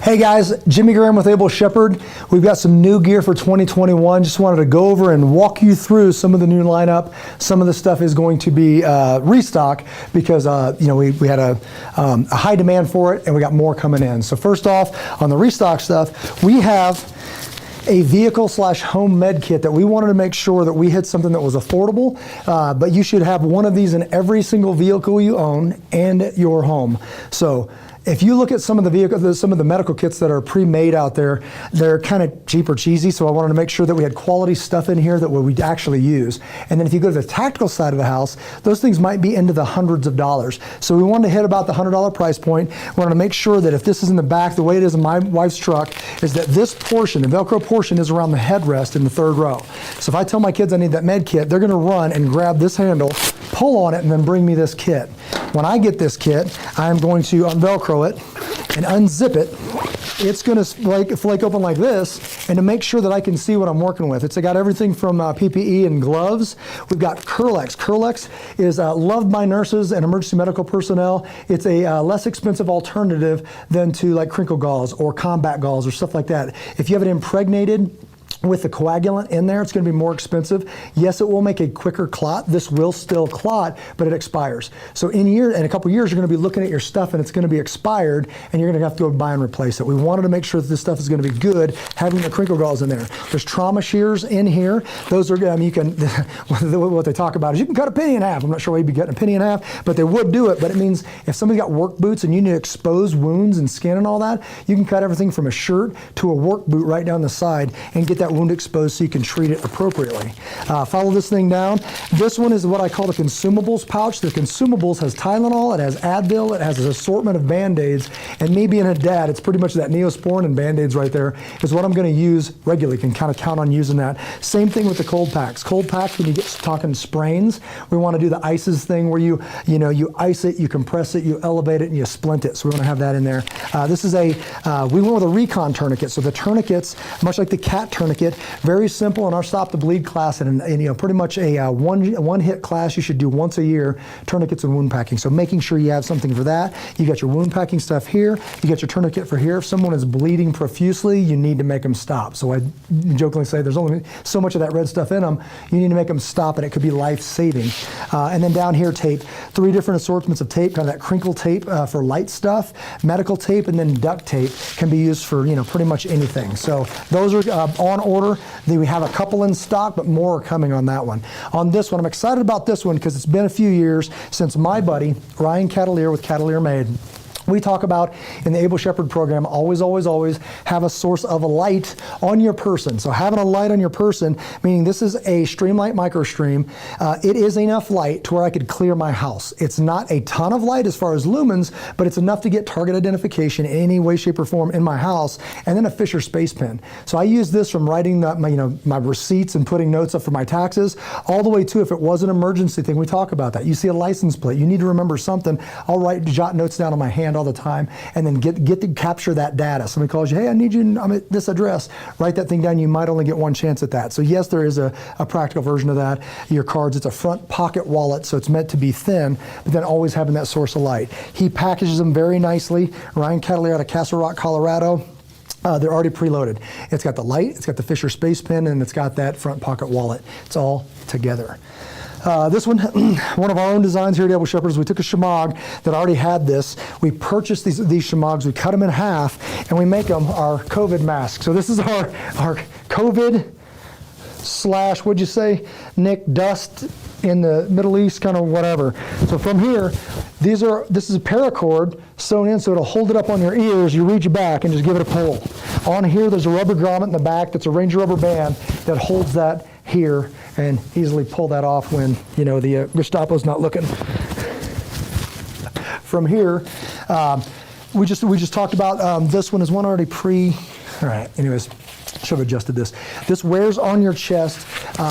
Hey guys, Jimmy Graham with Able Shepherd. We've got some new gear for 2021. Just wanted to go over and walk you through some of the new lineup. Some of the stuff is going to be restock because we had a high demand for it and we got more coming in. So first off, on the restock stuff, we have a vehicle/home med kit that we wanted to make sure that we hit something that was affordable, but you should have one of these in every single vehicle you own and your home. So if you look at some of the vehicles, some of the medical kits that are pre-made out there, they're kind of cheap or cheesy, so I wanted to make sure that we had quality stuff in here that we'd actually use. And then if you go to the tactical side of the house, those things might be into the hundreds of dollars. So we wanted to hit about the $100 price point. We wanted to make sure that if this is in the back, the way it is in my wife's truck, is that this portion, the Velcro portion, is around the headrest in the third row. So if I tell my kids I need that med kit, they're gonna run and grab this handle, pull on it, and then bring me this kit. When I get this kit, I'm going to unvelcro it and unzip it. It's going to flake open like this, and to make sure that I can see what I'm working with. It's got everything from PPE and gloves. We've got Kerlix. Kerlix is loved by nurses and emergency medical personnel. It's a less expensive alternative than to like crinkle gauze or combat gauze or stuff like that. If you have it impregnated with the coagulant in there, it's going to be more expensive. Yes, it will make a quicker clot. This will still clot, but it expires. So in a couple years, you're going to be looking at your stuff and it's going to be expired, and you're going to have to go buy and replace it. We wanted to make sure that this stuff is going to be good, having the crinkle gauze in there. There's trauma shears in here. Those are, you can, what they talk about is you can cut a penny in half. I'm not sure why you'd be cutting a penny in half, but they would do it. But it means if somebody's got work boots and you need to expose wounds and skin and all that, you can cut everything from a shirt to a work boot right down the side and get that wound exposed so you can treat it appropriately. Follow this thing down. This one is what I call the consumables pouch. The consumables has Tylenol, it has Advil, it has an assortment of Band-Aids, and me being a dad, it's pretty much that Neosporin and Band-Aids right there is what I'm going to use regularly. Can kind of count on using that. Same thing with the cold packs. Cold packs, when you get talking sprains, we want to do the ices thing where you ice it, you compress it, you elevate it, and you splint it. So we want to have that in there. This is we went with a recon tourniquet. So the tourniquets, much like the CAT tourniquet, very simple in our Stop the Bleed class, and pretty much a one-hit class you should do once a year, tourniquets and wound packing. So making sure you have something for that. You got your wound packing stuff here, you got your tourniquet for here. If someone is bleeding profusely, you need to make them stop. So I jokingly say there's only so much of that red stuff in them, you need to make them stop, and it could be life-saving. And then down here, tape. 3 different assortments of tape, kind of that crinkle tape for light stuff, medical tape, and then duct tape can be used for pretty much anything. So those are on order. We have a couple in stock, but more are coming on that one. On this one, I'm excited about this one because it's been a few years since my buddy, Ryan Catalier with Catalier Made. We talk about in the Able Shepherd program, always, always, always have a source of a light on your person. So having a light on your person, meaning this is a Streamlight MicroStream. It is enough light to where I could clear my house. It's not a ton of light as far as lumens, but it's enough to get target identification in any way, shape, or form in my house, and then a Fisher Space Pen. So I use this from writing my receipts and putting notes up for my taxes, all the way to if it was an emergency thing, we talk about that. You see a license plate, you need to remember something. I'll jot notes down on my hand all the time, and then get to capture that data. Somebody calls you, hey, I need you, I'm at this address. Write that thing down. You might only get one chance at that. So yes, there is a practical version of that. Your cards, it's a front pocket wallet, so it's meant to be thin, but then always having that source of light. He packages them very nicely. Ryan Catalier out of Castle Rock, Colorado. They're already preloaded. It's got the light, it's got the Fisher Space Pen, and it's got that front pocket wallet. It's all together. This one, one of our own designs here at Able Shepherds, we took a Shemagh that already had this. We purchased these Shemaghs, we cut them in half, and we make them our COVID masks. So this is our COVID / what'd you say, Nick, dust in the Middle East, kind of whatever. So from here, this is a paracord sewn in so it'll hold it up on your ears. You reach back and just give it a pull. On here, there's a rubber grommet in the back that's a Ranger rubber band that holds that here, and easily pull that off when the Gestapo's not looking. From here, we just talked about this one is one already all right, anyways. Should have adjusted this. This wears on your chest.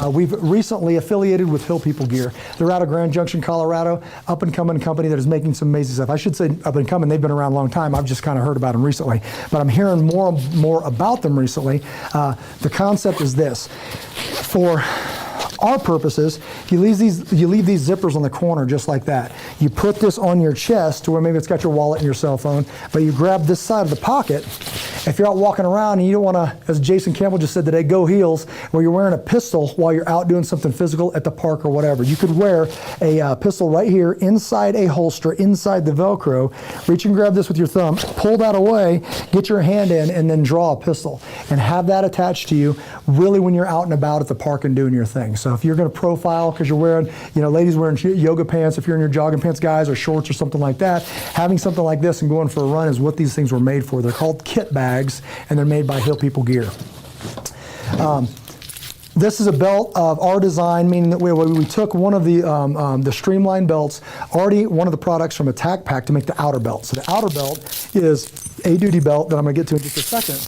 We've recently affiliated with Hill People Gear. They're out of Grand Junction, Colorado, up and coming company that is making some amazing stuff. I should say up and coming, they've been around a long time. I've just kind of heard about them recently, but I'm hearing more about them recently. The concept is this. For Our purpose is you leave these zippers on the corner just like that. You put this on your chest to where maybe it's got your wallet and your cell phone, but you grab this side of the pocket. If you're out walking around and you don't want to, as Jason Campbell just said today, go heels, where you're wearing a pistol while you're out doing something physical at the park or whatever. You could wear a pistol right here inside a holster, inside the Velcro. Reach and grab this with your thumb, pull that away, get your hand in, and then draw a pistol. And have that attached to you really when you're out and about at the park and doing your thing. So if you're going to profile because you're wearing, ladies wearing yoga pants, if you're in your jogging pants, guys, or shorts or something like that, having something like this and going for a run is what these things were made for. They're called kit bags, and they're made by Hill People Gear. This is a belt of our design, meaning that we took one of the streamlined belts, already one of the products from Attack Pack, to make the outer belt. So the outer belt is a duty belt that I'm going to get to in just a second.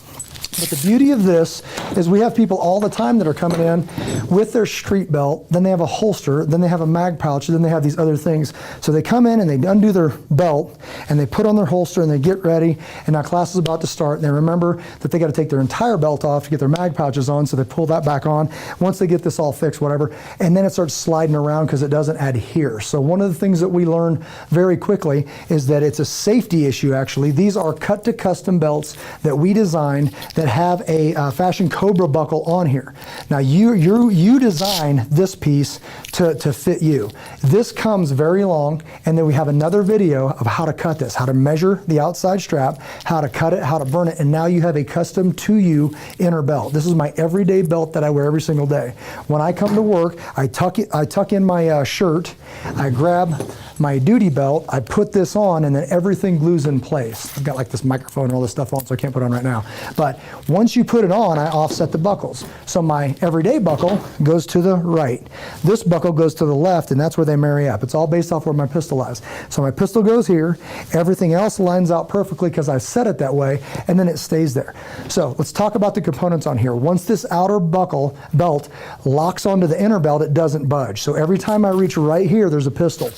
But the beauty of this is we have people all the time that are coming in with their street belt, then they have a holster, then they have a mag pouch, and then they have these other things. So they come in and they undo their belt and they put on their holster and they get ready, and now class is about to start, and they remember that they got to take their entire belt off to get their mag pouches on, so they pull that back on once they get this all fixed, whatever, and then it starts sliding around because it doesn't adhere. So one of the things that we learn very quickly is that it's a safety issue, actually. These are cut to custom belts that we designed that have a Fashion Cobra buckle on here. Now you design this piece to fit you. This comes very long, and then we have another video of how to cut this, how to measure the outside strap, how to cut it, how to burn it, and now you have a custom to you inner belt. This is my everyday belt that I wear every single day. When I come to work, I tuck in my shirt, I grab my duty belt, I put this on, and then everything glues in place. I've got like this microphone and all this stuff on, so I can't put it on right now. But once you put it on, I offset the buckles. So my everyday buckle goes to the right. This buckle goes to the left, and that's where they marry up. It's all based off where my pistol lies. So my pistol goes here, everything else lines out perfectly because I set it that way, and then it stays there. So let's talk about the components on here. Once this outer belt locks onto the inner belt, it doesn't budge. So every time I reach right here, there's a pistol.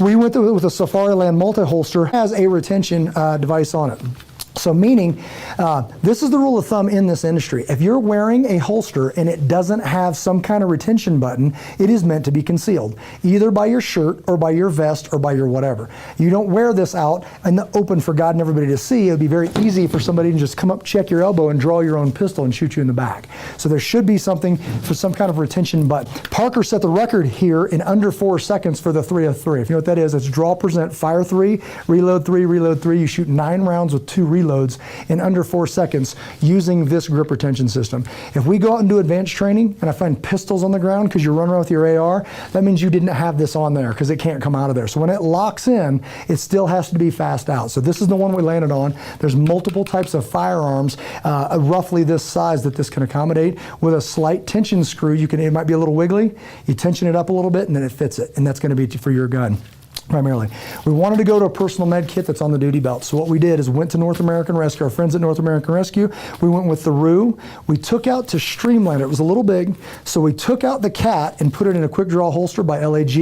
We went with a Safariland multi-holster, has a retention device on it. So meaning, this is the rule of thumb in this industry. If you're wearing a holster and it doesn't have some kind of retention button, it is meant to be concealed, either by your shirt or by your vest or by your whatever. You don't wear this out in the open for God and everybody to see. It would be very easy for somebody to just come up, check your elbow, and draw your own pistol and shoot you in the back. So there should be something for some kind of retention button. Parker set the record here in under 4 seconds for the 3 of 3. If you know what that is, it's draw, present, fire 3, reload 3, reload 3. You shoot 9 rounds with 2 reloads in under 4 seconds using this grip retention system. If we go out and do advanced training and I find pistols on the ground because you're running around with your AR, that means you didn't have this on there because it can't come out of there. So when it locks in, it still has to be fast out. So this is the one we landed on. There's multiple types of firearms, roughly this size, that this can accommodate. With a slight tension screw, it might be a little wiggly. You tension it up a little bit and then it fits it, and that's going to be for your gun. Primarily. We wanted to go to a personal med kit that's on the duty belt. So what we did is went to North American Rescue, our friends at North American Rescue. We went with the RU. We took out to streamline it. It was a little big. So we took out the cat and put it in a quick draw holster by LAG.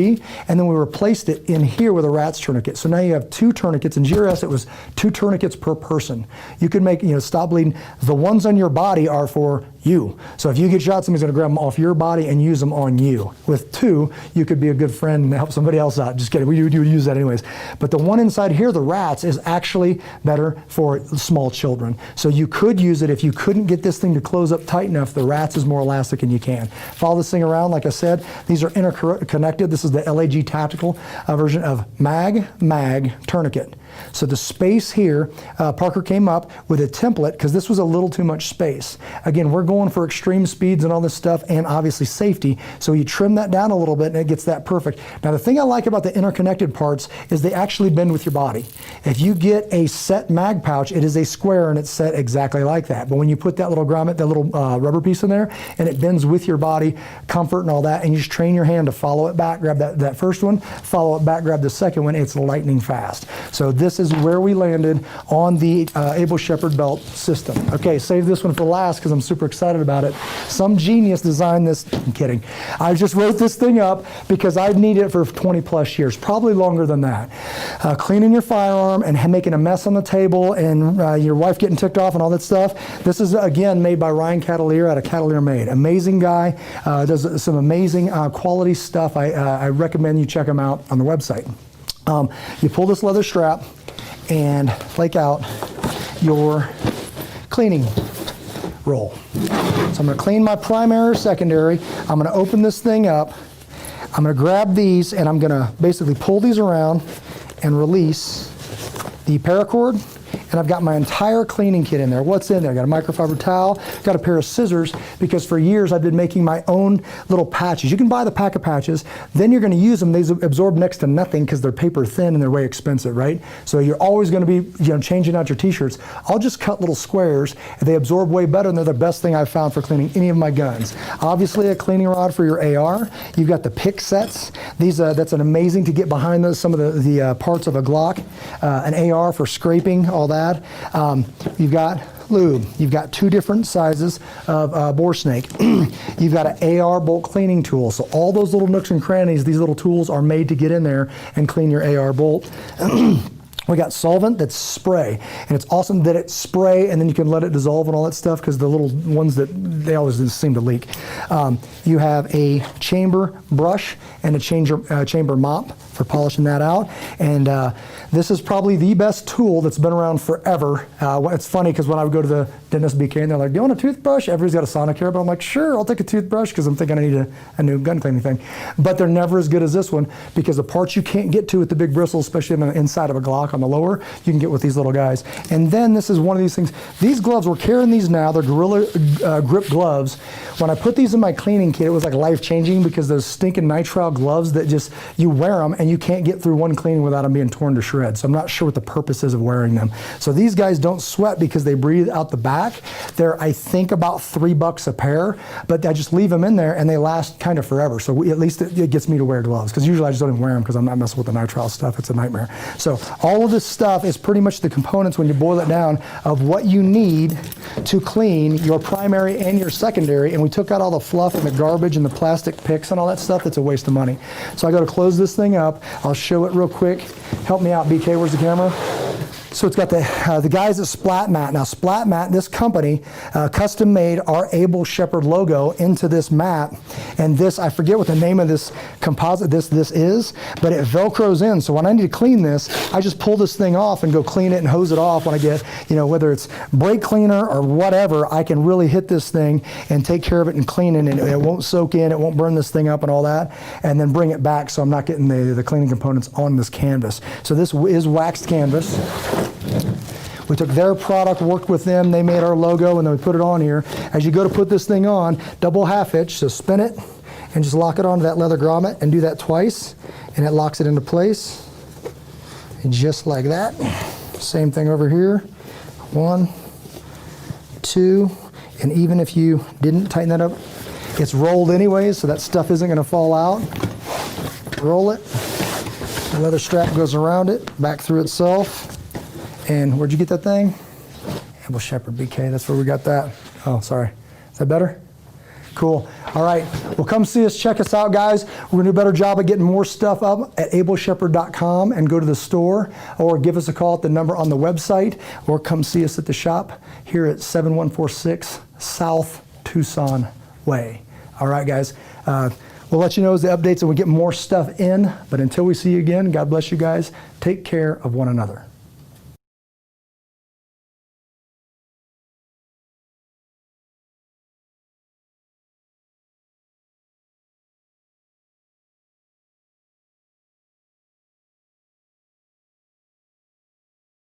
And then we replaced it in here with a RATS tourniquet. So now you have 2 tourniquets. In GRS, it was 2 tourniquets per person. You could make, stop bleeding. The ones on your body are for you. So if you get shot, somebody's going to grab them off your body and use them on you. With 2, you could be a good friend and help somebody else out. Just kidding. We would use that anyways. But the one inside here, the RATS, is actually better for small children. So you could use it if you couldn't get this thing to close up tight enough. The RATS is more elastic and you can. Follow this thing around. Like I said, these are interconnected. This is the LAG tactical version of mag tourniquet. So the space here, Parker came up with a template because this was a little too much space. Again, we're going for extreme speeds and all this stuff, and obviously safety. So you trim that down a little bit and it gets that perfect. Now the thing I like about the interconnected parts is they actually bend with your body. If you get a set mag pouch, it is a square and it's set exactly like that. But when you put that little grommet, that little rubber piece in there, and it bends with your body, comfort and all that, and you just train your hand to follow it back, grab that first one, follow it back, grab the second one, it's lightning fast. So this is where we landed on the Able Shepherd belt system. Okay, save this one for last because I'm super excited about it. Some genius designed this. I'm kidding. I just wrote this thing up because I've needed it for 20 plus years. Probably probably longer than that. Cleaning your firearm and making a mess on the table and your wife getting ticked off and all that stuff. This is, again, made by Ryan Catalier out of Catalier Made. Amazing guy, does some amazing quality stuff. I recommend you check him out on the website. You pull this leather strap and flake out your cleaning roll. So I'm going to clean my primary or secondary. I'm going to open this thing up. I'm going to grab these and I'm going to basically pull these around and release the paracord. And I've got my entire cleaning kit in there. What's in there? I got a microfiber towel, got a pair of scissors, because for years I've been making my own little patches. You can buy the pack of patches, then you're going to use them. They absorb next to nothing because they're paper thin and they're way expensive, right? So you're always going to be changing out your t-shirts. I'll just cut little squares. They absorb way better, and they're the best thing I've found for cleaning any of my guns. Obviously a cleaning rod for your AR. You've got the pick sets. These that's an amazing to get behind some of the parts of a Glock. An AR for scraping, all that. You've got lube. You've got 2 different sizes of bore snake. You've got an AR bolt cleaning tool. So all those little nooks and crannies, these little tools are made to get in there and clean your AR bolt. We got solvent that's spray, and it's awesome that it's spray and then you can let it dissolve and all that stuff, because the little ones that they always seem to leak. You have a chamber brush and a chamber mop for polishing that out, and this is probably the best tool that's been around forever. It's funny because when I would go to the dentist BK and they're like, "Do you want a toothbrush?" Everybody's got a Sonicare, but I'm like, "Sure, I'll take a toothbrush," because I'm thinking I need a new gun cleaning thing. But they're never as good as this one, because the parts you can't get to with the big bristles, especially on the inside of a Glock on the lower, you can get with these little guys. And then this is one of these things. These gloves, we're carrying these now. They're Gorilla Grip gloves. When I put these in my cleaning kit, it was like life-changing, because those stinking nitrile gloves that just, you wear them and you can't get through one cleaning without them being torn to shreds. So I'm not sure what the purpose is of wearing them. So these guys don't sweat because they breathe out the back. They're, I think, about $3 a pair, but I just leave them in there and they last kind of forever. So at least it gets me to wear gloves, because usually I just don't even wear them because I'm not messing with the nitrile stuff. It's a nightmare. So all of this stuff is pretty much the components, when you boil it down, of what you need to clean your primary and your secondary. And we took out all the fluff and the garbage and the plastic picks and all that stuff. That's a waste of money. So I got to close this thing up. I'll show it real quick. Help me out, BK. Where's the camera? So it's got the guys at Splat Mat. Now Splat Mat, this company, custom made our Able Shepherd logo into this mat. And this, I forget what the name of this composite this is, but it Velcros in. So when I need to clean this, I just pull this thing off and go clean it and hose it off when I get, whether it's brake cleaner or whatever, I can really hit this thing and take care of it and clean it, and it won't soak in, it won't burn this thing up and all that, and then bring it back so I'm not getting the cleaning components on this canvas. So this is waxed canvas. We took their product, worked with them, they made our logo, and then we put it on here. As you go to put this thing on, double half hitch, so spin it and just lock it onto that leather grommet and do that twice, and it locks it into place. And just like that. Same thing over here. 1, 2, and even if you didn't tighten that up, it's rolled anyways, so that stuff isn't gonna fall out. Roll it. The leather strap goes around it, back through itself. And where'd you get that thing? Able Shepherd BK, that's where we got that. Oh, sorry. Is that better? Cool. All right. Well, come see us. Check us out, guys. We're going to do a better job of getting more stuff up at ableshepherd.com, and go to the store, or give us a call at the number on the website, or come see us at the shop here at 7146 South Tucson Way. All right, guys. We'll let you know as the updates and we get more stuff in. But until we see you again, God bless you guys. Take care of one another.